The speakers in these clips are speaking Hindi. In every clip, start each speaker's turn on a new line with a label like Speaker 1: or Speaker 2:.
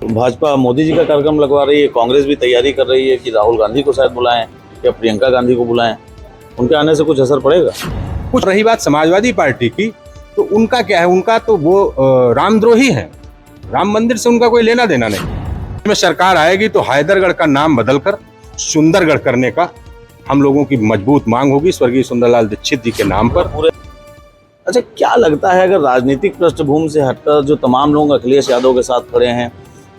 Speaker 1: भाजपा मोदी जी का कार्यक्रम लगवा रही है, कांग्रेस भी तैयारी कर रही है कि राहुल गांधी को शायद बुलाएं या प्रियंका गांधी को बुलाएं। उनके आने से कुछ असर पड़ेगा?
Speaker 2: कुछ रही बात समाजवादी पार्टी की, तो उनका क्या है, उनका तो वो रामद्रोही है। राम मंदिर से उनका कोई लेना देना नहीं। में सरकार आएगी तो हैदरगढ़ का नाम बदलकर सुंदरगढ़ करने का हम लोगों की मजबूत मांग होगी स्वर्गीय सुंदरलाल दीक्षित जी के नाम पर।
Speaker 1: पूरे अच्छा, क्या लगता है अगर राजनीतिक पृष्ठभूमि से हटकर जो तमाम लोग अखिलेश यादव के साथ खड़े हैं,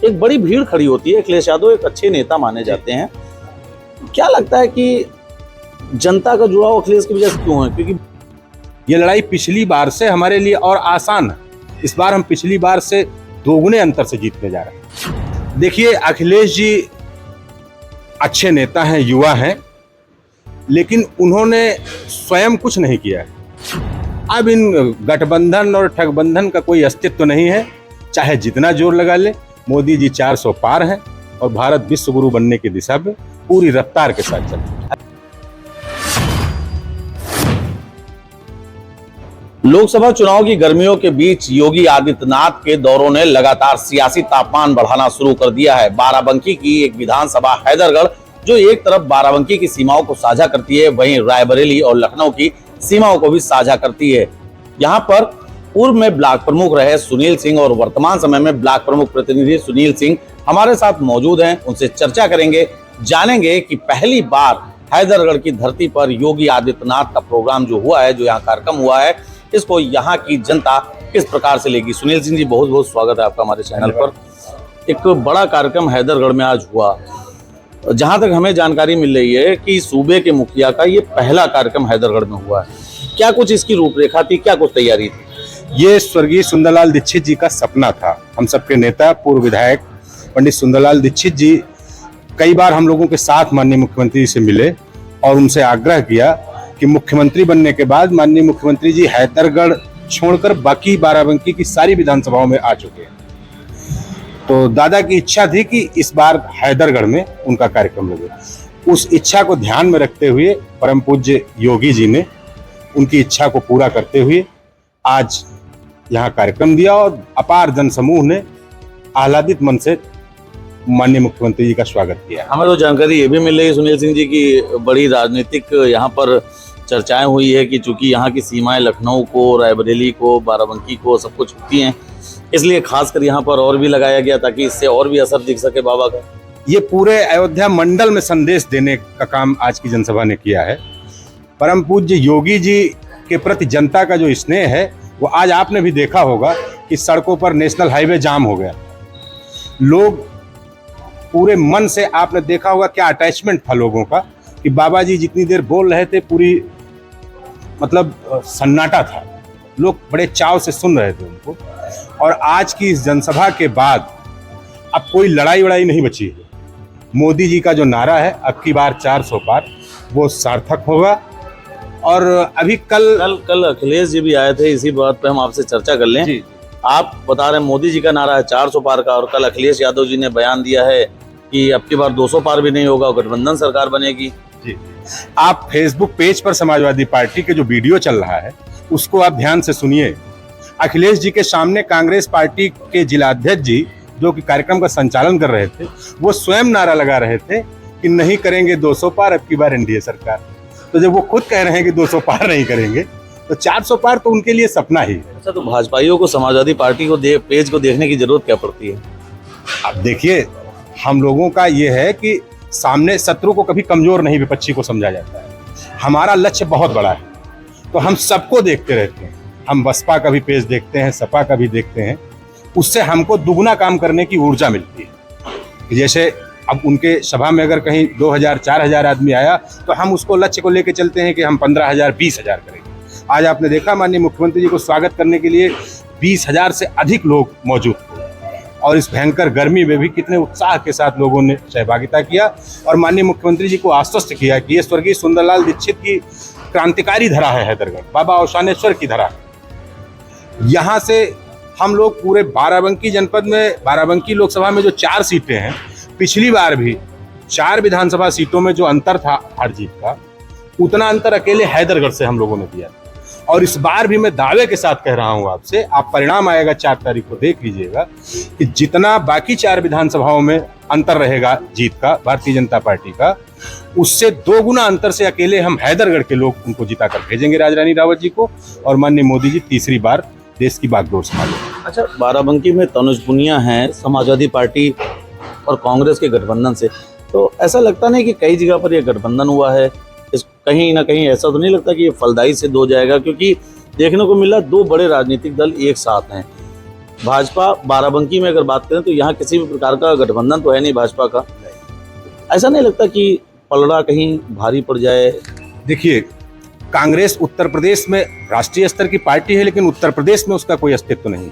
Speaker 1: एक बड़ी भीड़ खड़ी होती है, अखिलेश यादव एक अच्छे नेता माने जाते हैं, क्या लगता है कि जनता का जुड़ाव अखिलेश की वजह से क्यों है? क्योंकि
Speaker 2: ये लड़ाई पिछली बार से हमारे लिए और आसान है। इस बार हम पिछली बार से दोगुने अंतर से जीतने जा रहे हैं। देखिए, अखिलेश जी अच्छे नेता हैं, युवा हैं, लेकिन उन्होंने स्वयं कुछ नहीं किया है। अब इन गठबंधन और ठगबंधन का कोई अस्तित्व नहीं है। चाहे जितना जोर लगा ले, मोदी जी 400 पार हैं और भारत विश्व गुरु बनने की दिशा में पूरी रफ्तार के साथ चल रहा है।
Speaker 1: लोकसभा चुनाव की गर्मियों के बीच योगी आदित्यनाथ के दौरों ने लगातार सियासी तापमान बढ़ाना शुरू कर दिया है। बाराबंकी की एक विधानसभा हैदरगढ़, जो एक तरफ बाराबंकी की सीमाओं को साझा करती है, वहीं रायबरेली और लखनऊ की सीमाओं को भी साझा करती है। यहाँ पर पूर्व में ब्लॉक प्रमुख रहे सुनील सिंह और वर्तमान समय में ब्लॉक प्रमुख प्रतिनिधि सुनील सिंह हमारे साथ मौजूद हैं। उनसे चर्चा करेंगे, जानेंगे कि पहली बार हैदरगढ़ की धरती पर योगी आदित्यनाथ का प्रोग्राम जो हुआ है, जो यहाँ कार्यक्रम हुआ है, इसको यहाँ की जनता किस प्रकार से लेगी। सुनील सिंह जी, बहुत बहुत स्वागत है आपका हमारे चैनल पर। एक बड़ा कार्यक्रम हैदरगढ़ में आज हुआ। जहां तक हमें जानकारी मिल रही है कि सूबे के मुखिया का ये पहला कार्यक्रम हैदरगढ़ में हुआ है। क्या कुछ इसकी रूपरेखा थी, क्या कुछ तैयारी थी?
Speaker 2: ये स्वर्गीय सुंदरलाल दीक्षित जी का सपना था। हम सबके नेता, पूर्व विधायक पंडित सुंदरलाल दीक्षित जी कई बार हम लोगों के साथ माननीय मुख्यमंत्री जी से मिले और उनसे आग्रह किया कि मुख्यमंत्री बनने के बाद माननीय मुख्यमंत्री जी हैदरगढ़ छोड़कर बाकी बाराबंकी की सारी विधानसभाओं में आ चुके हैं। तो दादा की इच्छा थी कि इस बार हैदरगढ़ में उनका कार्यक्रम लगे। उस इच्छा को ध्यान में रखते हुए परम पूज्य योगी जी ने उनकी इच्छा को पूरा करते हुए आज यहाँ कार्यक्रम दिया और अपार जनसमूह ने आह्लादित मन से माननीय मुख्यमंत्री जी का स्वागत किया।
Speaker 1: हमें तो जानकारी ये भी मिल रही है सुनील सिंह जी की बड़ी राजनीतिक यहाँ पर चर्चाएं हुई है कि चूंकि यहाँ की सीमाएं लखनऊ को, रायबरेली को, बाराबंकी को सब कुछ होती हैं, इसलिए खासकर यहाँ पर और भी लगाया गया ताकि इससे और भी असर दिख सके बाबा का।
Speaker 2: ये पूरे अयोध्या मंडल में संदेश देने का काम आज की जनसभा ने किया है। परम पूज्य योगी जी के प्रति जनता का जो स्नेह है, वो आज आपने भी देखा होगा कि सड़कों पर नेशनल हाईवे जाम हो गया। लोग पूरे मन से, आपने देखा होगा क्या अटैचमेंट था लोगों का कि बाबा जी जितनी देर बोल रहे थे पूरी मतलब सन्नाटा था। लोग बड़े चाव से सुन रहे थे उनको। और आज की इस जनसभा के बाद अब कोई लड़ाई वड़ाई नहीं बची है। मोदी जी का जो नारा है, अब की बार 400 पार, वो सार्थक होगा। और अभी कल
Speaker 1: अखिलेश जी भी आए थे, इसी बात पे हम आपसे चर्चा कर लें जी। आप बता रहे हैं मोदी जी का नारा है 400 पार का, और कल अखिलेश यादव जी ने बयान दिया है कि अब की बार 200 पार भी नहीं होगा, गठबंधन सरकार बनेगी
Speaker 2: जी। आप फेसबुक पेज पर समाजवादी पार्टी के जो वीडियो चल रहा है उसको आप ध्यान से सुनिए। अखिलेश जी के सामने कांग्रेस पार्टी के जिलाध्यक्ष जी, जो कि कार्यक्रम का संचालन कर रहे थे, वो स्वयं नारा लगा रहे थे कि नहीं करेंगे 200 पार, अब की बार एनडीए सरकार। तो जब वो खुद कह रहे हैं कि 200 पार नहीं करेंगे, तो 400 पार तो उनके लिए सपना ही है।
Speaker 1: अच्छा, तो भाजपाइयों को समाजवादी पार्टी को पेज को देखने की जरूरत क्या पड़ती है?
Speaker 2: अब देखिए, हम लोगों का ये है कि सामने शत्रु को कभी कमजोर नहीं विपक्षी को समझा जाता है। हमारा लक्ष्य बहुत बड़ा है, तो हम सबको देखते रहते हैं। हम बसपा का भी पेज देखते हैं, सपा का भी देखते हैं। उससे हमको दुगना काम करने की ऊर्जा मिलती है। जैसे अब उनके सभा में अगर कहीं 2000-4000 आदमी आया, तो हम उसको लक्ष्य को लेकर चलते हैं कि हम 15,000-20,000 करेंगे। आज आपने देखा माननीय मुख्यमंत्री जी को स्वागत करने के लिए 20,000 से अधिक लोग मौजूद थे, और इस भयंकर गर्मी में भी कितने उत्साह के साथ लोगों ने सहभागिता किया और माननीय मुख्यमंत्री जी को आश्वस्त किया कि ये स्वर्गीय सुंदरलाल दीक्षित की क्रांतिकारी धरा है हैदरगढ़, बाबा औशानेश्वर की धरा है। यहाँ से हम लोग पूरे बाराबंकी जनपद में, बाराबंकी लोकसभा में जो 4 सीटें हैं, पिछली बार भी 4 विधानसभा सीटों में जो अंतर था हार जीत का, उतना अंतर अकेले हैदरगढ़ से हम लोगों ने दिया। और इस बार भी मैं दावे के साथ कह रहा हूं आपसे, आप परिणाम आएगा 4 तारीख को देख लीजिएगा कि जितना बाकी 4 विधानसभाओं में अंतर रहेगा जीत का भारतीय जनता पार्टी का, उससे 2 गुना अंतर से अकेले हम हैदरगढ़ के लोग उनको जिताकर भेजेंगे राजरानी रावत जी को, और माननीय मोदी जी तीसरी बार देश की बागडोर संभालेंगे।
Speaker 1: अच्छा, बाराबंकी में तनुज पुनिया हैं समाजवादी पार्टी और कांग्रेस के गठबंधन से, तो ऐसा लगता नहीं कि कई जगह पर यह गठबंधन हुआ है, इस कहीं ना कहीं ऐसा तो नहीं लगता कि ये फलदायी सिद्ध हो जाएगा? क्योंकि देखने को मिला 2 बड़े राजनीतिक दल एक साथ हैं। भाजपा बाराबंकी में अगर बात करें तो यहाँ किसी भी प्रकार का गठबंधन तो है नहीं भाजपा का। ऐसा नहीं लगता कि पलड़ा कहीं भारी पड़ जाए?
Speaker 2: देखिए, कांग्रेस उत्तर प्रदेश में राष्ट्रीय स्तर की पार्टी है, लेकिन उत्तर प्रदेश में उसका कोई अस्तित्व नहीं।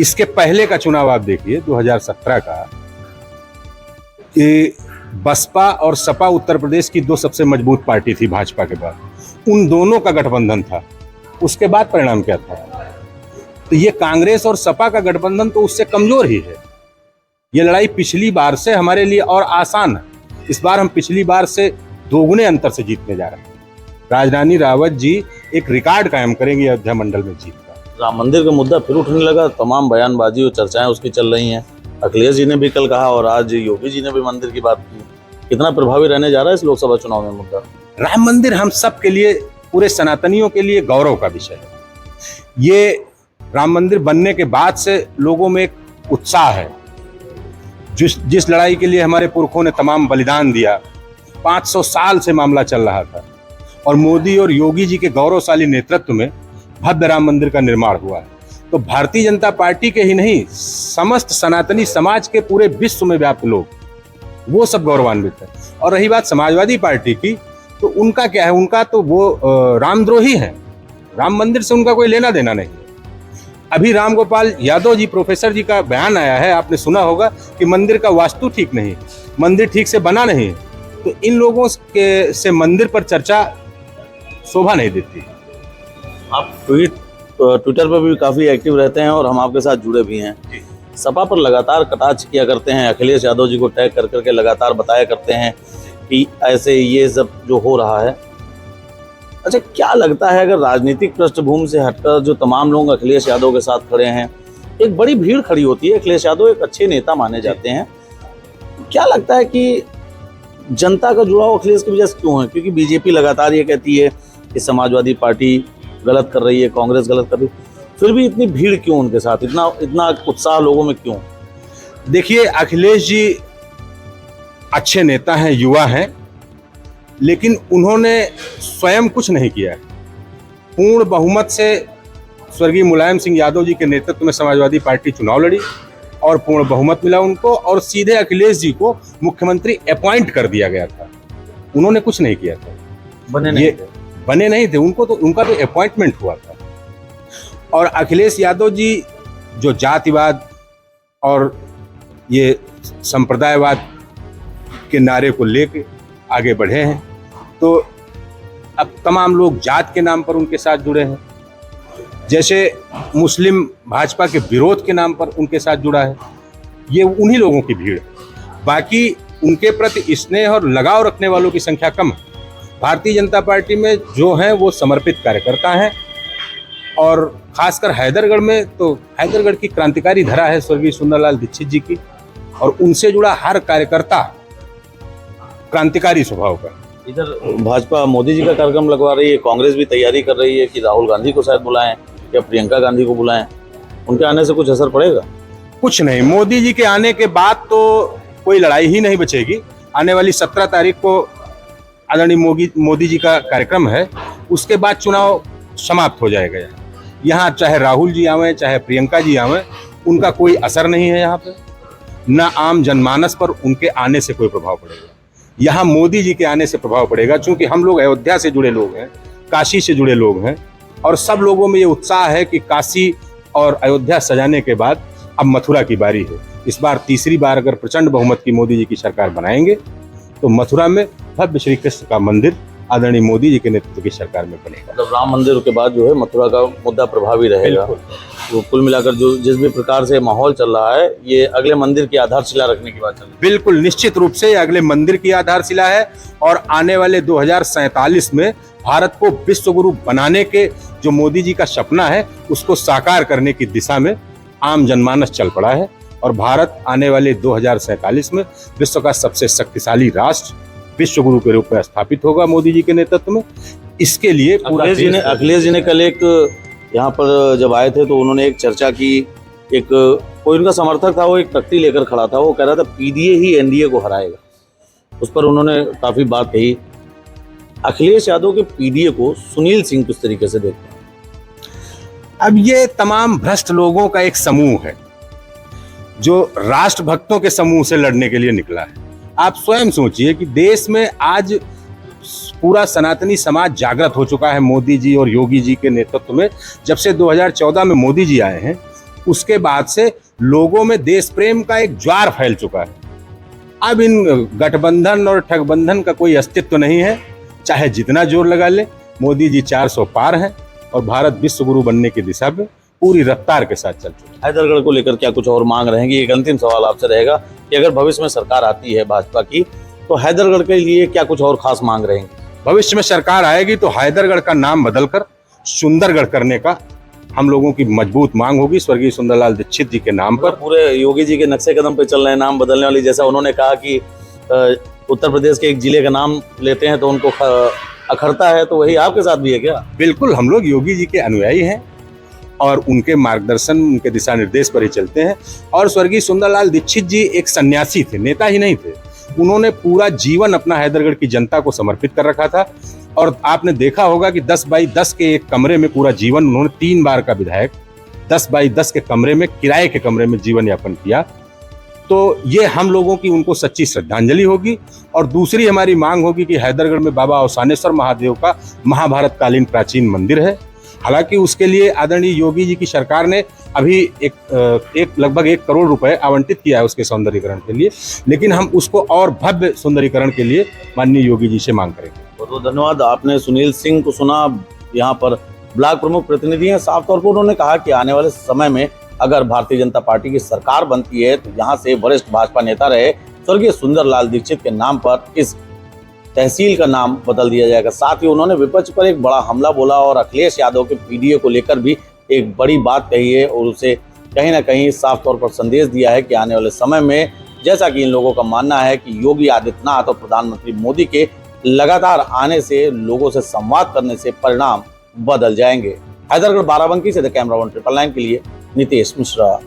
Speaker 2: इसके पहले का चुनाव आप देखिए 2017 का, कि बसपा और सपा उत्तर प्रदेश की 2 सबसे मजबूत पार्टी थी भाजपा के बाद, उन दोनों का गठबंधन था। उसके बाद परिणाम क्या था? तो ये कांग्रेस और सपा का गठबंधन तो उससे कमजोर ही है। ये लड़ाई पिछली बार से हमारे लिए और आसान है। इस बार हम पिछली बार से 2 गुने अंतर से जीतने जा रहे हैं। राजरानी रावत जी एक रिकॉर्ड कायम करेंगे अयोध्या मंडल में जीत का।
Speaker 1: राम मंदिर का मुद्दा फिर उठने लगा, तमाम बयानबाजी और चर्चाएं उसकी चल रही हैं। अखिलेश जी ने भी कल कहा और आज योगी जी ने भी मंदिर की बात की। कितना प्रभावी रहने जा रहा है इस लोकसभा चुनाव में मुद्दा?
Speaker 2: राम मंदिर हम सब के लिए, पूरे सनातनियों के लिए गौरव का विषय है। ये राम मंदिर बनने के बाद से लोगों में एक उत्साह है। जिस लड़ाई के लिए हमारे पुरखों ने तमाम बलिदान दिया, 500 साल से मामला चल रहा था, और मोदी और योगी जी के गौरवशाली नेतृत्व में भव्य राम मंदिर का निर्माण हुआ है। तो भारतीय जनता पार्टी के ही नहीं, समस्त सनातनी समाज के पूरे विश्व में व्याप्त लोग, वो सब गौरवान्वित है। और रही बात समाजवादी पार्टी की, तो उनका क्या है, उनका तो वो रामद्रोही है। राम मंदिर से उनका कोई लेना देना नहीं है। अभी राम गोपाल यादव जी, प्रोफेसर जी का बयान आया है, आपने सुना होगा कि मंदिर का वास्तु ठीक नहीं, मंदिर ठीक से बना नहीं। तो इन लोगों के से मंदिर पर चर्चा शोभा नहीं देती।
Speaker 1: आप ट्विटर पर भी काफी एक्टिव रहते हैं और हम आपके साथ जुड़े भी हैं। सपा पर लगातार कटाक्ष किया करते हैं, अखिलेश यादव जी को टैग कर करके लगातार बताया करते हैं कि ऐसे ये सब जो हो रहा है। अच्छा, क्या लगता है अगर राजनीतिक पृष्ठभूमि से हटकर जो तमाम लोग अखिलेश यादव के साथ खड़े हैं, एक बड़ी भीड़ खड़ी होती है, अखिलेश यादव एक अच्छे नेता माने जाते हैं, क्या लगता है कि जनता का जुड़ाव अखिलेश की वजह से क्यों है? क्योंकि बीजेपी लगातार ये कहती है कि समाजवादी पार्टी गलत कर रही है, कांग्रेस गलत कर रही है, फिर भी इतनी भीड़ क्यों उनके साथ, इतना उत्साह लोगों में क्यों?
Speaker 2: देखिए, अखिलेश जी अच्छे नेता हैं, युवा हैं, लेकिन उन्होंने स्वयं कुछ नहीं किया है। पूर्ण बहुमत से स्वर्गीय मुलायम सिंह यादव जी के नेतृत्व में समाजवादी पार्टी चुनाव लड़ी और पूर्ण बहुमत मिला उनको, और सीधे अखिलेश जी को मुख्यमंत्री अपॉइंट कर दिया गया था। उन्होंने कुछ नहीं किया था, बने नहीं थे, उनको तो उनका तो अपॉइंटमेंट हुआ था। और अखिलेश यादव जी जो जातिवाद और ये संप्रदायवाद के नारे को लेके आगे बढ़े हैं, तो अब तमाम लोग जात के नाम पर उनके साथ जुड़े हैं। जैसे मुस्लिम भाजपा के विरोध के नाम पर उनके साथ जुड़ा है, ये उन्हीं लोगों की भीड़ है। बाकी उनके प्रति स्नेह और लगाव रखने वालों की संख्या कम है। भारतीय जनता पार्टी में जो हैं वो समर्पित कार्यकर्ता हैं, और खासकर हैदरगढ़ में तो हैदरगढ़ की क्रांतिकारी धरा है स्वर्गीय सुंदरलाल दीक्षित जी की, और उनसे जुड़ा हर कार्यकर्ता क्रांतिकारी स्वभाव का।
Speaker 1: इधर भाजपा मोदी जी का कार्यक्रम लगवा रही है, कांग्रेस भी तैयारी कर रही है कि राहुल गांधी को शायद बुलाएं या प्रियंका गांधी को बुलाएं। उनके आने से कुछ असर पड़ेगा?
Speaker 2: कुछ नहीं, मोदी जी के आने के बाद तो कोई लड़ाई ही नहीं बचेगी। आने वाली 17 तारीख को आदरणीय मोदी जी का कार्यक्रम है, उसके बाद चुनाव समाप्त हो जाएगा। यहाँ चाहे राहुल जी आवें चाहे प्रियंका जी आवें, उनका कोई असर नहीं है यहाँ पे, ना आम जनमानस पर उनके आने से कोई प्रभाव पड़ेगा। यहाँ मोदी जी के आने से प्रभाव पड़ेगा, क्योंकि हम लोग अयोध्या से जुड़े लोग हैं, काशी से जुड़े लोग हैं, और सब लोगों में ये उत्साह है कि काशी और अयोध्या सजाने के बाद अब मथुरा की बारी है। इस बार तीसरी बार अगर प्रचंड बहुमत की मोदी जी की सरकार बनाएंगे तो मथुरा में भव्य श्री कृष्ण का मंदिर आदरणीय मोदी जी के नेतृत्व की सरकार में बनेगा।
Speaker 1: मतलब राम मंदिर के बाद जो है मथुरा का मुद्दा प्रभावी रहेगा। तो कुल मिलाकर जो जिस भी प्रकार से माहौल चल रहा है, ये अगले मंदिर की आधारशिला रखने की बात चल रही है।
Speaker 2: बिल्कुल निश्चित रूप से ये अगले मंदिर की आधारशिला है और आने वाले 2047 में भारत को विश्व गुरु बनाने के जो मोदी जी का सपना है उसको साकार करने की दिशा में आम जनमानस चल पड़ा है और भारत आने वाले 2047 में विश्व का सबसे शक्तिशाली राष्ट्र विश्व गुरु के रूप में स्थापित होगा मोदी जी के नेतृत्व में। इसके लिए पूरा
Speaker 1: अखिलेश जी ने कल एक यहाँ पर जब आए थे तो उन्होंने एक चर्चा की, एक कोई उनका समर्थक था, वो एक तख्ती लेकर खड़ा था, वो कह रहा था पीडीए ही एनडीए को हराएगा। उस पर उन्होंने काफी बात कही। अखिलेश यादव के पीडीए को सुनील सिंह किस तरीके से देखते हैं?
Speaker 2: अब ये तमाम भ्रष्ट लोगों का एक समूह है जो राष्ट्रभक्तों के समूह से लड़ने के लिए निकला है। आप स्वयं सोचिए कि देश में आज पूरा सनातनी समाज जागृत हो चुका है मोदी जी और योगी जी के नेतृत्व में। जब से 2014 में मोदी जी आए हैं उसके बाद से लोगों में देश प्रेम का एक ज्वार फैल चुका है। अब इन गठबंधन और ठगबंधन का कोई अस्तित्व नहीं है, चाहे जितना जोर लगा ले। मोदी जी 400 पार हैं और भारत विश्व गुरु बनने की दिशा में पूरी रफ्तार के साथ चल चुका है।
Speaker 1: हैदरगढ़ को लेकर क्या कुछ और मांग रहेंगी? एक अंतिम सवाल आपसे रहेगा कि अगर भविष्य में सरकार आती है भाजपा की तो हैदरगढ़ के लिए क्या कुछ और खास मांग रहेंगी?
Speaker 2: भविष्य में सरकार आएगी तो हैदरगढ़ का नाम बदलकर सुंदरगढ़ करने का हम लोगों की मजबूत मांग होगी स्वर्गीय सुंदरलाल दीक्षित जी के नाम पर।
Speaker 1: पूरे योगी जी के नक्शे कदम पे चल रहे हैं नाम बदलने वाली। जैसा उन्होंने कहा कि उत्तर प्रदेश के एक जिले का नाम लेते हैं तो उनको अखरता है, तो वही आपके साथ भी है क्या?
Speaker 2: बिल्कुल, हम लोग योगी जी के अनुयायी हैं और उनके मार्गदर्शन, उनके दिशा निर्देश पर ही चलते हैं। और स्वर्गीय सुंदरलाल दीक्षित जी एक सन्यासी थे, नेता ही नहीं थे। उन्होंने पूरा जीवन अपना हैदरगढ़ की जनता को समर्पित कर रखा था और आपने देखा होगा कि 10 बाई 10 के एक कमरे में पूरा जीवन उन्होंने 3 बार का विधायक 10 बाई 10 के कमरे में, किराए के कमरे में जीवन यापन किया। तो ये हम लोगों की उनको सच्ची श्रद्धांजलि होगी। और दूसरी हमारी मांग होगी कि हैदरगढ़ में बाबा अवसानेश्वर महादेव का महाभारत कालीन प्राचीन मंदिर है। हालांकि उसके लिए आदरणीय योगी जी की सरकार ने अभी एक लगभग 1 करोड़ रुपए आवंटित किया है उसके सौंदर्यीकरण के लिए, लेकिन हम उसको और भव्य सौंदर्यीकरण के लिए माननीय योगी जी से मांग करेंगे।
Speaker 1: बहुत बहुत धन्यवाद। आपने सुनील सिंह को सुना, यहाँ पर ब्लॉक प्रमुख प्रतिनिधि हैं। साफ तौर पर उन्होंने कहा कि आने वाले समय में अगर भारतीय जनता पार्टी की सरकार बनती है तो यहाँ से वरिष्ठ भाजपा नेता रहे स्वर्गीय सुंदरलाल दीक्षित के नाम पर इस तहसील का नाम बदल दिया जाएगा। साथ ही उन्होंने विपक्ष पर एक बड़ा हमला बोला और अखिलेश यादव के पीडीए को लेकर भी एक बड़ी बात कही है और उसे कहीं ना कहीं साफ तौर पर संदेश दिया है कि आने वाले समय में, जैसा कि इन लोगों का मानना है कि योगी आदित्यनाथ और प्रधानमंत्री मोदी के लगातार आने से, लोगों से संवाद करने से परिणाम बदल जाएंगे। हैदरगढ़ बाराबंकी से द कैमरा 1 999 के लिए नितेश मिश्रा।